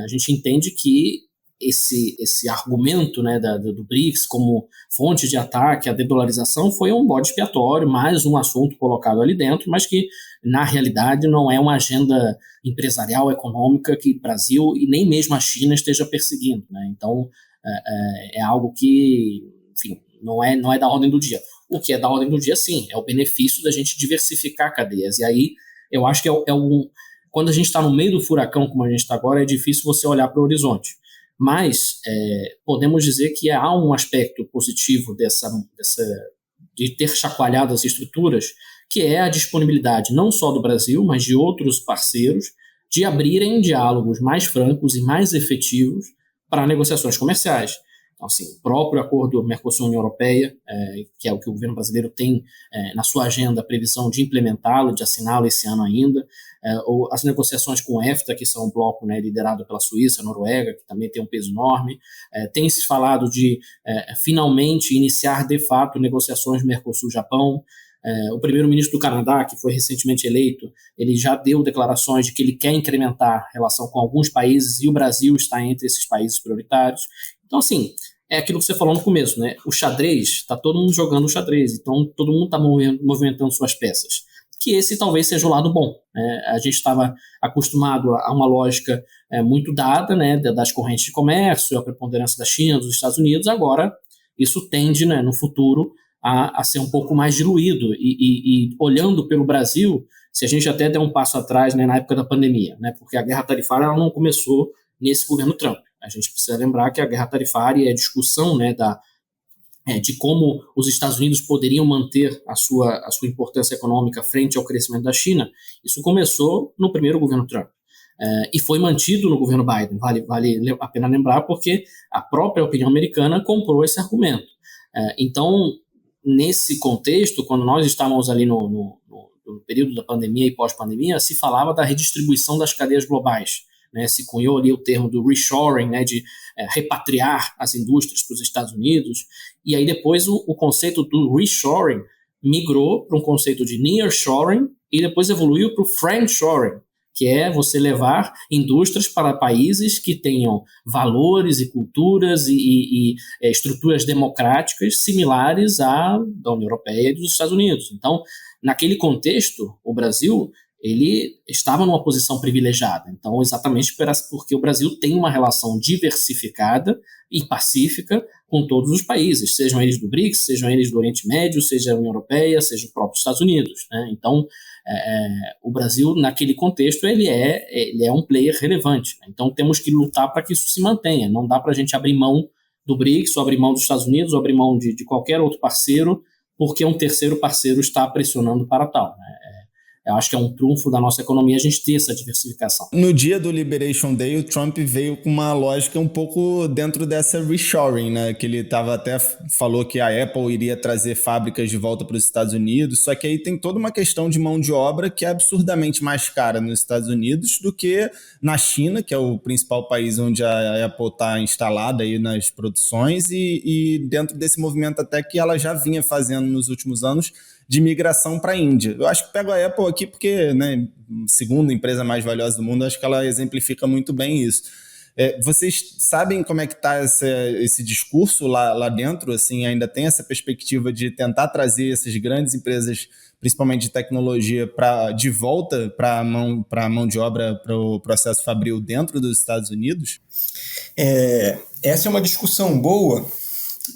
A gente entende que esse argumento, né, do BRICS como fonte de ataque à dedolarização foi um bode expiatório, mais um assunto colocado ali dentro, mas que, na realidade, não é uma agenda empresarial, econômica que o Brasil e nem mesmo a China esteja perseguindo. Né? Então, é algo que, enfim, não é da ordem do dia. O que é da ordem do dia, sim, é o benefício da gente diversificar cadeias. E aí, eu acho que quando a gente está no meio do furacão, como a gente está agora, é difícil você olhar para o horizonte. Mas podemos dizer que há um aspecto positivo de ter chacoalhado as estruturas, que é a disponibilidade não só do Brasil, mas de outros parceiros, de abrirem diálogos mais francos e mais efetivos para negociações comerciais. Então, assim, o próprio acordo Mercosul-União Europeia, que é o que o governo brasileiro tem na sua agenda a previsão de implementá-lo, de assiná-lo esse ano ainda, ou as negociações com o EFTA, que são um bloco, né, liderado pela Suíça, Noruega, que também tem um peso enorme. Tem se falado de finalmente iniciar de fato negociações Mercosul-Japão. O primeiro-ministro do Canadá, que foi recentemente eleito, ele já deu declarações de que ele quer incrementar a relação com alguns países e o Brasil está entre esses países prioritários. Então, assim, é aquilo que você falou no começo, né? O xadrez, está todo mundo jogando o xadrez, então todo mundo está movimentando suas peças. Que esse talvez seja o lado bom. Né? A gente estava acostumado a uma lógica muito dada, né, das correntes de comércio, a preponderância da China, dos Estados Unidos. Agora, isso tende, né, no futuro a ser um pouco mais diluído. E olhando pelo Brasil, se a gente até der um passo atrás, né, na época da pandemia, né, porque a guerra tarifária ela não começou nesse governo Trump. A gente precisa lembrar que a guerra tarifária e a discussão, né, de como os Estados Unidos poderiam manter a sua importância econômica frente ao crescimento da China, isso começou no primeiro governo Trump. e foi mantido no governo Biden. Vale a pena lembrar, porque a própria opinião americana comprou esse argumento. Então, nesse contexto, quando nós estávamos ali no período da pandemia e pós-pandemia, se falava da redistribuição das cadeias globais, né? Se cunhou ali o termo do reshoring, né? De repatriar as indústrias para os Estados Unidos, e aí depois o conceito do reshoring migrou para um conceito de nearshoring e depois evoluiu para o friendshoring, que é você levar indústrias para países que tenham valores e culturas e estruturas democráticas similares à da União Europeia e dos Estados Unidos. Então, naquele contexto, o Brasil ele estava numa posição privilegiada. Então, exatamente porque o Brasil tem uma relação diversificada e pacífica com todos os países, sejam eles do BRICS, sejam eles do Oriente Médio, seja a União Europeia, seja os próprios Estados Unidos, né? Então, o Brasil, naquele contexto, ele é um player relevante, né? Então, temos que lutar para que isso se mantenha. Não dá para a gente abrir mão do BRICS, ou abrir mão dos Estados Unidos, ou abrir mão de qualquer outro parceiro, porque um terceiro parceiro está pressionando para tal, né? Eu acho que é um trunfo da nossa economia a gente ter essa diversificação. No dia do Liberation Day, o Trump veio com uma lógica um pouco dentro dessa reshoring, né? Que ele falou que a Apple iria trazer fábricas de volta para os Estados Unidos, só que aí tem toda uma questão de mão de obra que é absurdamente mais cara nos Estados Unidos do que na China, que é o principal país onde a Apple está instalada aí nas produções, e dentro desse movimento até que ela já vinha fazendo nos últimos anos, de migração para a Índia. Eu acho que pego a Apple aqui porque, né, segunda empresa mais valiosa do mundo, acho que ela exemplifica muito bem isso. Vocês sabem como é que está esse discurso lá dentro? Assim, ainda tem essa perspectiva de tentar trazer essas grandes empresas, principalmente de tecnologia, de volta para a mão de obra, para o processo fabril dentro dos Estados Unidos? Essa é uma discussão boa,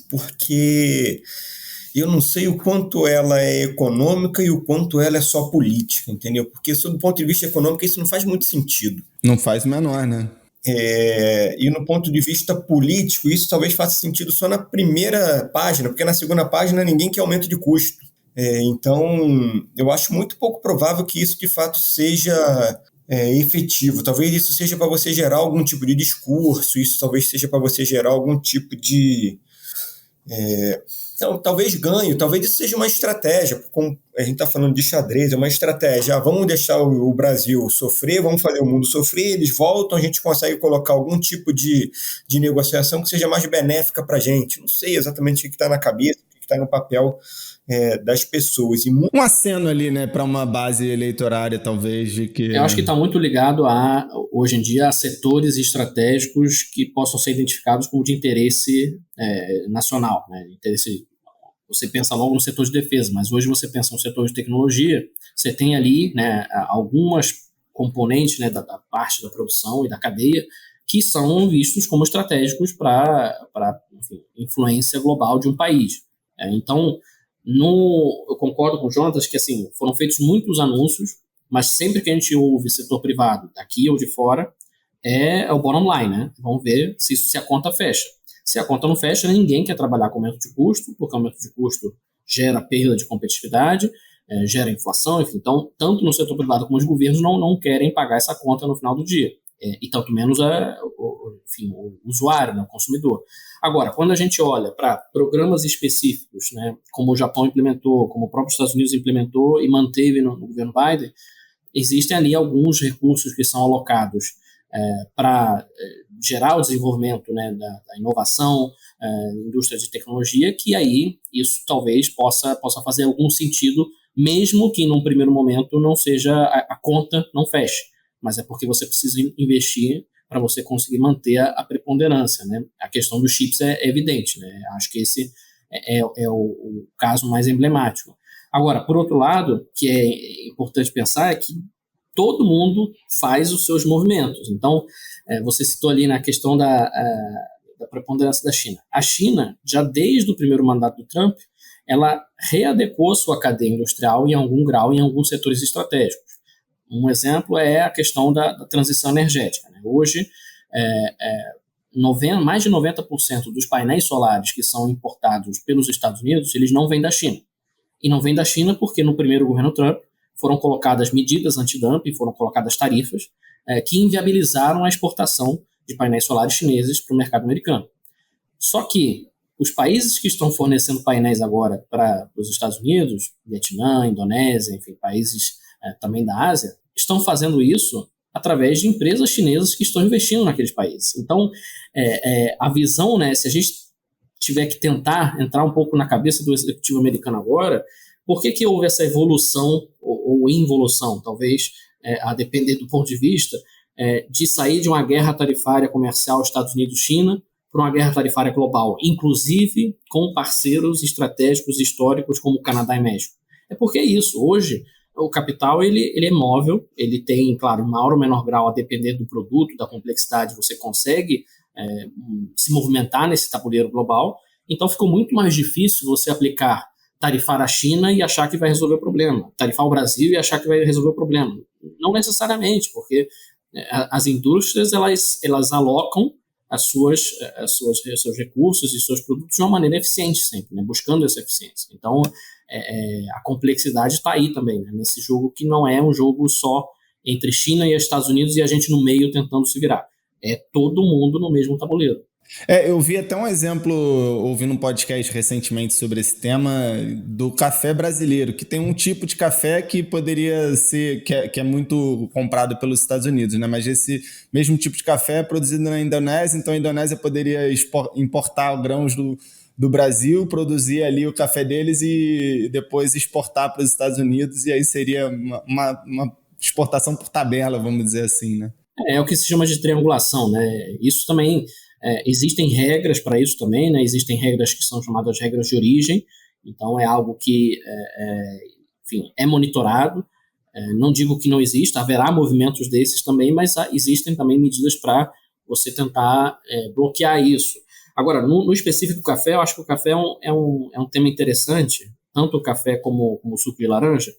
porque eu não sei o quanto ela é econômica e o quanto ela é só política, entendeu? Porque, sob o ponto de vista econômico, isso não faz muito sentido. Não faz o menor, né? E no ponto de vista político, isso talvez faça sentido só na primeira página, porque na segunda página ninguém quer aumento de custo. Então, eu acho muito pouco provável que isso, de fato, seja efetivo. Talvez isso seja para você gerar algum tipo de discurso, isso talvez seja para você gerar algum tipo de... Então, talvez ganhe, talvez isso seja uma estratégia, como a gente está falando de xadrez, é uma estratégia. Vamos deixar o Brasil sofrer, vamos fazer o mundo sofrer, eles voltam, a gente consegue colocar algum tipo de negociação que seja mais benéfica para a gente. Não sei exatamente o que está na cabeça, o que está no papel das pessoas. Um aceno ali, né, para uma base eleitorária, talvez, de que... Eu acho que está muito ligado hoje em dia, a setores estratégicos que possam ser identificados como de interesse nacional, né? Interesse, você pensa logo no setor de defesa, mas hoje você pensa no setor de tecnologia, você tem ali, né, algumas componentes, né, da parte da produção e da cadeia que são vistos como estratégicos para influência global de um país. Então, eu concordo com o Jonatas que assim, foram feitos muitos anúncios, mas sempre que a gente ouve setor privado, daqui ou de fora, é o bottom line, né? Vamos ver se a conta fecha. Se a conta não fecha, ninguém quer trabalhar com aumento de custo, porque aumento de custo gera perda de competitividade, gera inflação, enfim. Então, tanto no setor privado como os governos não querem pagar essa conta no final do dia. E tanto menos o usuário, né, o consumidor. Agora, quando a gente olha para programas específicos, né, como o Japão implementou, como o próprio Estados Unidos implementou e manteve no governo Biden, existem ali alguns recursos que são alocados para gerar o desenvolvimento, né, da inovação, indústria de tecnologia, que aí isso talvez possa fazer algum sentido, mesmo que num primeiro momento não seja a conta não feche. Mas é porque você precisa investir para você conseguir manter a preponderância, né? A questão dos chips é evidente, né? Acho que esse é o caso mais emblemático. Agora, por outro lado, que é importante pensar é que todo mundo faz os seus movimentos. Então, você citou ali na questão da preponderância da China. A China, já desde o primeiro mandato do Trump, ela readequou sua cadeia industrial em algum grau, em alguns setores estratégicos. Um exemplo é a questão da transição energética, né? Hoje, mais de 90% dos painéis solares que são importados pelos Estados Unidos, eles não vêm da China. E não vêm da China porque no primeiro governo Trump foram colocadas medidas antidumping, foram colocadas tarifas que inviabilizaram a exportação de painéis solares chineses para o mercado americano. Só que os países que estão fornecendo painéis agora para os Estados Unidos, Vietnã, Indonésia, enfim, países também da Ásia, estão fazendo isso através de empresas chinesas que estão investindo naqueles países. Então, a visão, né, se a gente tiver que tentar entrar um pouco na cabeça do executivo americano agora, por que houve essa evolução ou involução, talvez, a depender do ponto de vista, de sair de uma guerra tarifária comercial Estados Unidos-China para uma guerra tarifária global, inclusive com parceiros estratégicos históricos como Canadá e México? É porque é isso. Hoje, o capital ele é móvel, ele tem, claro, em maior ou menor grau, a depender do produto, da complexidade, você consegue se movimentar nesse tabuleiro global. Então ficou muito mais difícil você aplicar, tarifar a China e achar que vai resolver o problema, tarifar o Brasil e achar que vai resolver o problema. Não necessariamente, porque as indústrias elas alocam seus recursos e seus produtos de uma maneira eficiente sempre, né, buscando essa eficiência. Então, a complexidade está aí também, né, nesse jogo que não é um jogo só entre China e Estados Unidos e a gente no meio tentando se virar. É todo mundo no mesmo tabuleiro. Eu vi até um exemplo, ouvindo um podcast recentemente sobre esse tema, do café brasileiro, que tem um tipo de café que poderia ser, que é muito comprado pelos Estados Unidos, né? Mas esse mesmo tipo de café é produzido na Indonésia, então a Indonésia poderia importar grãos do Brasil, produzir ali o café deles e depois exportar para os Estados Unidos, e aí seria uma exportação por tabela, vamos dizer assim, né? É o que se chama de triangulação, né? Isso também... existem regras para isso também, né? Existem regras que são chamadas regras de origem, então é algo que enfim, é monitorado. Não digo que não exista, haverá movimentos desses também, mas existem também medidas para você tentar bloquear isso. Agora, no específico do café, eu acho que o café é um tema interessante, tanto o café como o suco de laranja,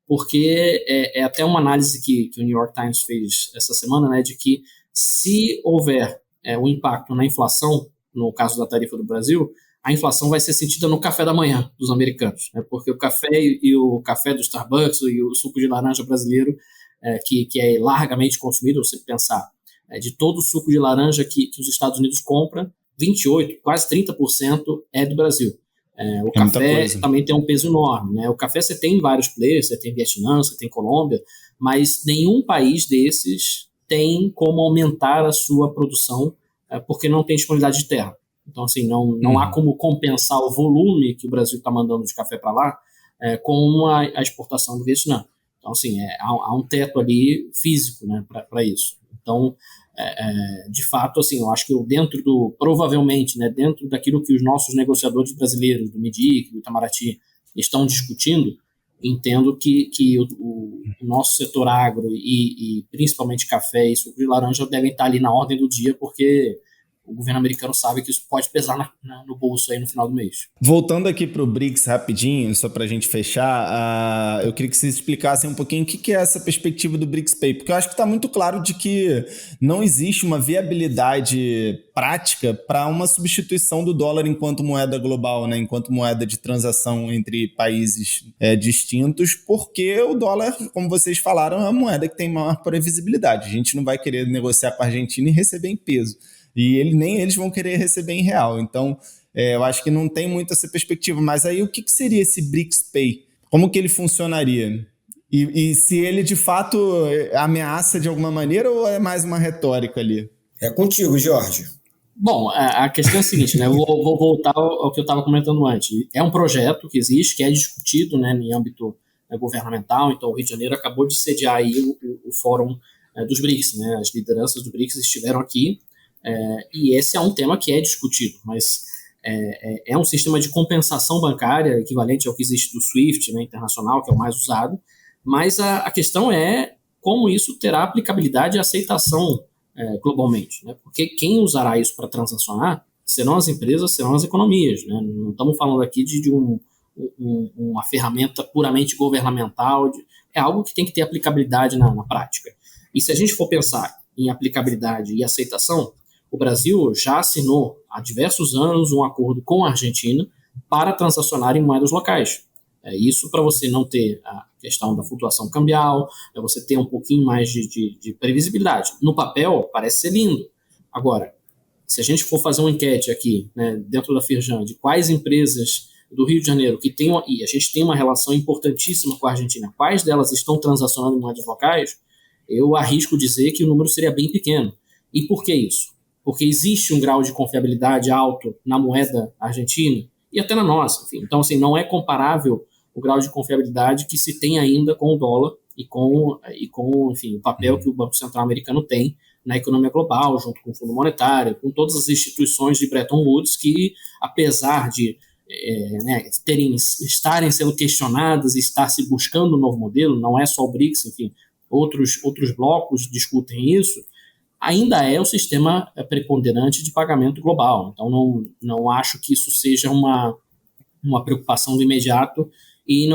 porque é até uma análise que o New York Times fez essa semana, né, de que se houver o impacto na inflação, no caso da tarifa do Brasil, a inflação vai ser sentida no café da manhã dos americanos, né? Porque o café e o café do Starbucks e o suco de laranja brasileiro, que é largamente consumido, você pensar, de todo o suco de laranja que os Estados Unidos compram, 28%, quase 30% é do Brasil. O café também tem um peso enorme, né? O café você tem vários players, você tem Vietnã, você tem Colômbia, mas nenhum país desses tem como aumentar a sua produção porque não tem disponibilidade de terra. Então, assim, não há como compensar o volume que o Brasil está mandando de café para lá com a exportação do Vietnã. Então, assim, há um teto ali físico, né, para isso. Então, de fato, assim, eu acho que provavelmente, né, dentro daquilo que os nossos negociadores brasileiros, do MEDIC, do Itamaraty, estão discutindo, entendo que o nosso setor agro e principalmente café e suco de laranja devem estar ali na ordem do dia, porque o governo americano sabe que isso pode pesar no bolso aí no final do mês. Voltando aqui para o BRICS rapidinho, só para a gente fechar, eu queria que vocês explicassem um pouquinho o que é essa perspectiva do BRICS Pay, porque eu acho que está muito claro de que não existe uma viabilidade prática para uma substituição do dólar enquanto moeda global, né, enquanto moeda de transação entre países distintos, porque o dólar, como vocês falaram, é uma moeda que tem maior previsibilidade. A gente não vai querer negociar com a Argentina e receber em peso. E nem eles vão querer receber em real. Então, eu acho que não tem muito essa perspectiva. Mas aí, o que seria esse BRICS Pay? Como que ele funcionaria? E se ele, de fato, ameaça de alguma maneira ou é mais uma retórica ali? É contigo, Jorge. Bom, a questão é a seguinte, né? Eu vou voltar ao que eu estava comentando antes. É um projeto que existe, que é discutido, né, em âmbito governamental. Então, o Rio de Janeiro acabou de sediar aí o fórum dos BRICS, né? As lideranças do BRICS estiveram aqui. E esse é um tema que é discutido, mas é um sistema de compensação bancária equivalente ao que existe do SWIFT, né, internacional, que é o mais usado, mas a questão é como isso terá aplicabilidade e aceitação globalmente, né, porque quem usará isso para transacionar serão as empresas, serão as economias, né, não estamos falando aqui de uma ferramenta puramente governamental, é algo que tem que ter aplicabilidade na prática. E se a gente for pensar em aplicabilidade e aceitação, o Brasil já assinou há diversos anos um acordo com a Argentina para transacionar em moedas locais. Isso para você não ter a questão da flutuação cambial, você ter um pouquinho mais de previsibilidade. No papel, parece ser lindo. Agora, se a gente for fazer uma enquete aqui, né, dentro da Firjan, de quais empresas do Rio de Janeiro que tem e a gente tem uma relação importantíssima com a Argentina, quais delas estão transacionando em moedas locais, eu arrisco dizer que o número seria bem pequeno. E por que isso? Porque existe um grau de confiabilidade alto na moeda argentina e até na nossa. Enfim. Então, assim, não é comparável o grau de confiabilidade que se tem ainda com o dólar e com enfim, o papel que o Banco Central americano tem na economia global, junto com o Fundo Monetário, com todas as instituições de Bretton Woods que, apesar de estarem sendo questionadas e estar se buscando um novo modelo, não é só o BRICS, enfim, outros blocos discutem isso, ainda é o sistema preponderante de pagamento global. Então, não acho que isso seja uma preocupação do imediato e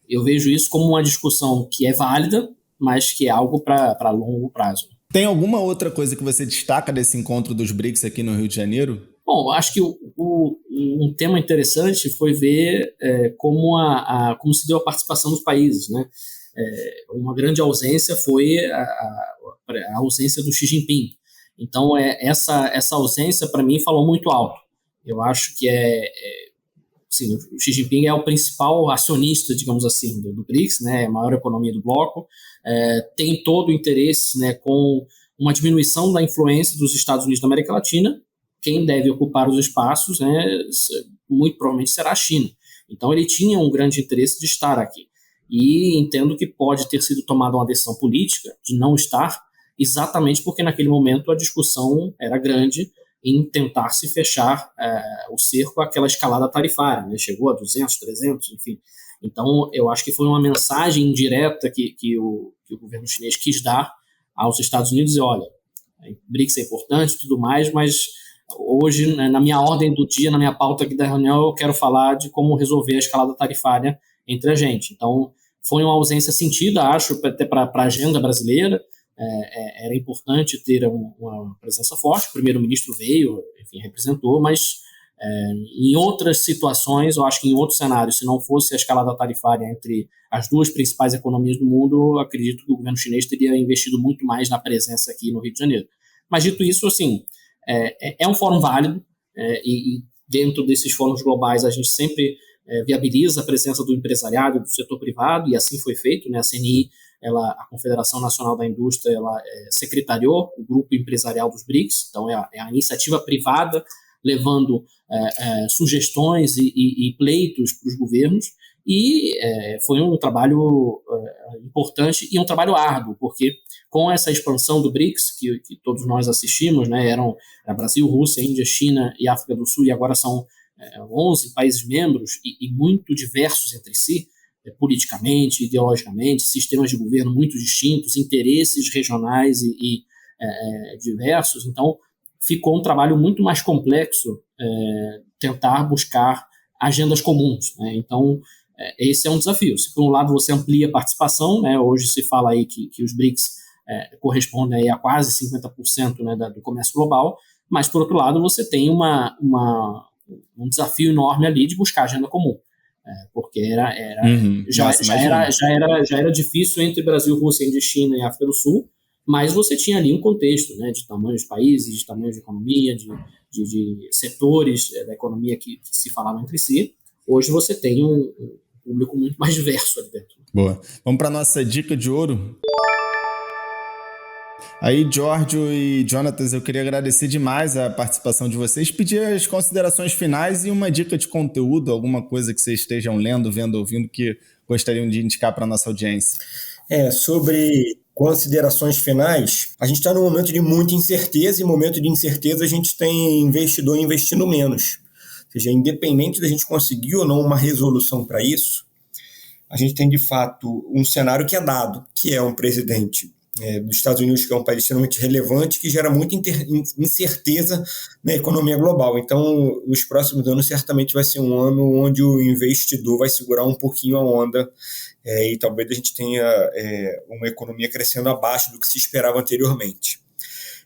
eu vejo isso como uma discussão que é válida, mas que é algo para longo prazo. Tem alguma outra coisa que você destaca desse encontro dos BRICS aqui no Rio de Janeiro? Bom, acho que um tema interessante foi ver como se deu a participação dos países, né? Uma grande ausência foi a ausência do Xi Jinping. Então, essa ausência, para mim, falou muito alto. Eu acho que assim, o Xi Jinping é o principal acionista, digamos assim, do BRICS, né? A maior economia do bloco, tem todo o interesse, né, com uma diminuição da influência dos Estados Unidos da América Latina. Quem deve ocupar os espaços, né, muito provavelmente será a China. Então, ele tinha um grande interesse de estar aqui. E entendo que pode ter sido tomada uma decisão política de não estar, exatamente porque naquele momento a discussão era grande em tentar se fechar o cerco àquela escalada tarifária, né? Chegou a 200, 300, enfim. Então, eu acho que foi uma mensagem indireta que o governo chinês quis dar aos Estados Unidos, e olha, BRICS é importante e tudo mais, mas hoje, na minha ordem do dia, na minha pauta aqui da reunião, eu quero falar de como resolver a escalada tarifária entre a gente. Então, foi uma ausência sentida, acho, até para a agenda brasileira. Era importante ter uma presença forte. O primeiro-ministro veio, enfim, representou, mas em outras situações, eu acho que em outros cenários, se não fosse a escalada tarifária entre as duas principais economias do mundo, eu acredito que o governo chinês teria investido muito mais na presença aqui no Rio de Janeiro. Mas, dito isso, assim, é um fórum válido, e dentro desses fóruns globais a gente sempre viabiliza a presença do empresariado, do setor privado, e assim foi feito, né? A CNI, a Confederação Nacional da Indústria, ela secretariou o grupo empresarial dos BRICS, então é a iniciativa privada levando sugestões e pleitos para os governos, e foi um trabalho importante e um trabalho árduo, porque com essa expansão do BRICS, que todos nós assistimos, né, era Brasil, Rússia, Índia, China e África do Sul, e agora são 11 países membros e muito diversos entre si, politicamente, ideologicamente, sistemas de governo muito distintos, interesses regionais e diversos. Então, ficou um trabalho muito mais complexo tentar buscar agendas comuns, né? Então, esse é um desafio. Se, por um lado, você amplia a participação, né? Hoje se fala aí que os BRICS correspondem aí a quase 50%, né, do comércio global, mas, por outro lado, você tem um desafio enorme ali de buscar agenda comum. Porque já era difícil entre Brasil, Rússia, Índia, China e África do Sul, mas você tinha ali um contexto, né, de tamanho de países, de tamanho de economia, de setores da economia que se falavam entre si. Hoje você tem um público muito mais diverso ali dentro. Boa. Vamos para a nossa dica de ouro. Aí, Giorgio e Jonatas, eu queria agradecer demais a participação de vocês, pedir as considerações finais e uma dica de conteúdo, alguma coisa que vocês estejam lendo, vendo, ouvindo, que gostariam de indicar para a nossa audiência. Sobre considerações finais, a gente está num momento de muita incerteza, e momento de incerteza a gente tem investidor investindo menos. Ou seja, independente da gente conseguir ou não uma resolução para isso, a gente tem de fato um cenário que é dado, que é um presidente dos Estados Unidos, que é um país extremamente relevante, que gera muita incerteza na economia global. Então, os próximos anos certamente vai ser um ano onde o investidor vai segurar um pouquinho a onda, e talvez a gente tenha uma economia crescendo abaixo do que se esperava anteriormente.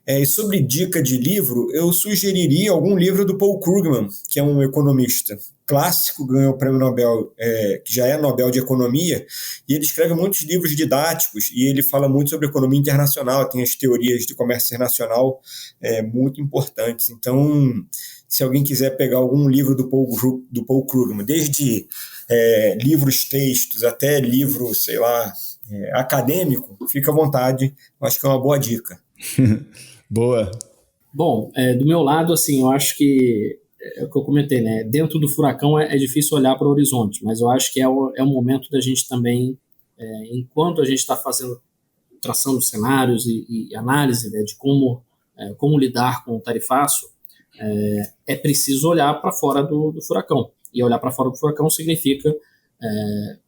E sobre dica de livro, eu sugeriria algum livro do Paul Krugman, que é um economista clássico, ganhou o prêmio Nobel, que já é Nobel de Economia, e ele escreve muitos livros didáticos, e ele fala muito sobre economia internacional, tem as teorias de comércio internacional muito importantes. Então, se alguém quiser pegar algum livro do Paul Krugman, desde livros textos até livro, sei lá, acadêmico, fica à vontade, eu acho que é uma boa dica. Boa. Bom, do meu lado, assim, eu acho que é o que eu comentei, né? Dentro do furacão é difícil olhar para o horizonte, mas eu acho que é o momento da gente também, enquanto a gente está traçando cenários e análise, né, de como lidar com o tarifaço, é preciso olhar para fora do furacão. E olhar para fora do furacão significa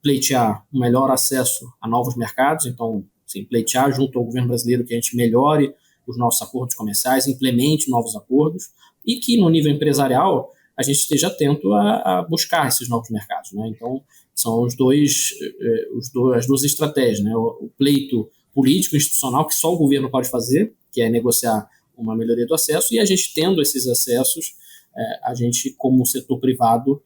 pleitear um melhor acesso a novos mercados, então, assim, pleitear junto ao governo brasileiro que a gente melhore os nossos acordos comerciais, implemente novos acordos e que no nível empresarial a gente esteja atento a buscar esses novos mercados, né? Então, são as duas estratégias, né? O pleito político institucional que só o governo pode fazer, que é negociar uma melhoria do acesso, e a gente tendo esses acessos, a gente, como setor privado,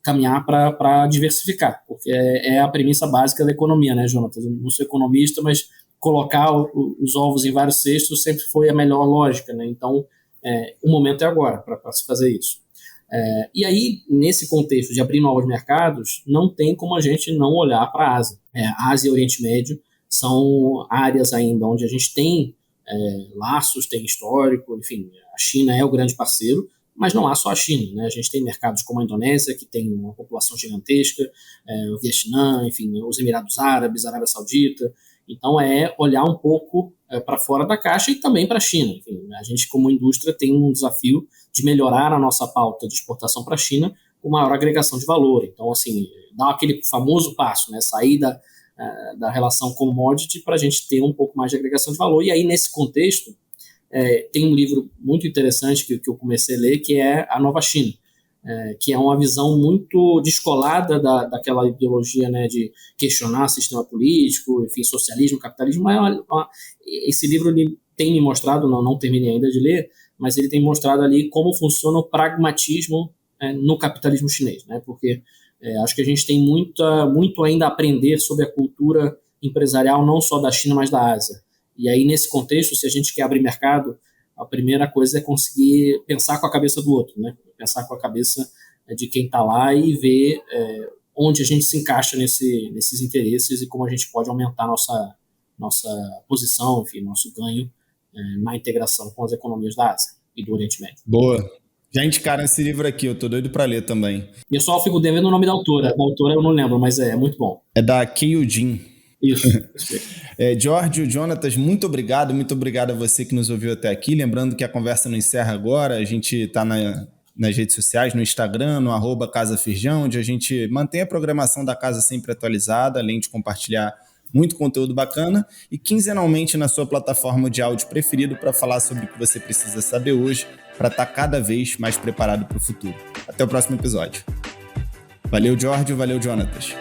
caminhar para diversificar, porque é a premissa básica da economia, né, Jonatas? Eu não sou economista, mas colocar os ovos em vários cestos sempre foi a melhor lógica, né? Então, o momento é agora para se fazer isso. E aí, nesse contexto de abrir novos mercados, não tem como a gente não olhar para a Ásia. Ásia e Oriente Médio são áreas ainda onde a gente tem laços, tem histórico, enfim, a China é o grande parceiro, mas não há só a China, né? A gente tem mercados como a Indonésia, que tem uma população gigantesca, o Vietnã, enfim, os Emirados Árabes, a Arábia Saudita. Então, olhar um pouco para fora da caixa e também para a China. Enfim, a gente, como indústria, tem um desafio de melhorar a nossa pauta de exportação para a China com maior agregação de valor. Então, assim, dar aquele famoso passo, né? Sair da relação commodity para a gente ter um pouco mais de agregação de valor. E aí, nesse contexto, tem um livro muito interessante que eu comecei a ler, que é A Nova China, que é uma visão muito descolada daquela ideologia, né, de questionar sistema político, enfim, socialismo, capitalismo. Mas esse livro ele tem me mostrado, não terminei ainda de ler, mas ele tem mostrado ali como funciona o pragmatismo no capitalismo chinês, né? Porque acho que a gente tem muito ainda a aprender sobre a cultura empresarial, não só da China, mas da Ásia. E aí, nesse contexto, se a gente quer abrir mercado, a primeira coisa é conseguir pensar com a cabeça do outro, né? Pensar com a cabeça de quem está lá e ver onde a gente se encaixa nesses interesses e como a gente pode aumentar nossa posição, enfim, nosso ganho na integração com as economias da Ásia e do Oriente Médio. Boa. Já indicaram esse livro aqui, eu tô doido para ler também. E eu só fico devendo o nome da autora. Da autora eu não lembro, mas é muito bom. É da Keio Jin. Isso. Jorge, Jonatas, muito obrigado a você que nos ouviu até aqui. Lembrando que a conversa não encerra agora, a gente está nas redes sociais, no Instagram, no @CasaFirjão, onde a gente mantém a programação da casa sempre atualizada, além de compartilhar muito conteúdo bacana, e quinzenalmente na sua plataforma de áudio preferido para falar sobre o que você precisa saber hoje para estar cada vez mais preparado para o futuro. Até o próximo episódio. Valeu, Jorge, valeu, Jonatas.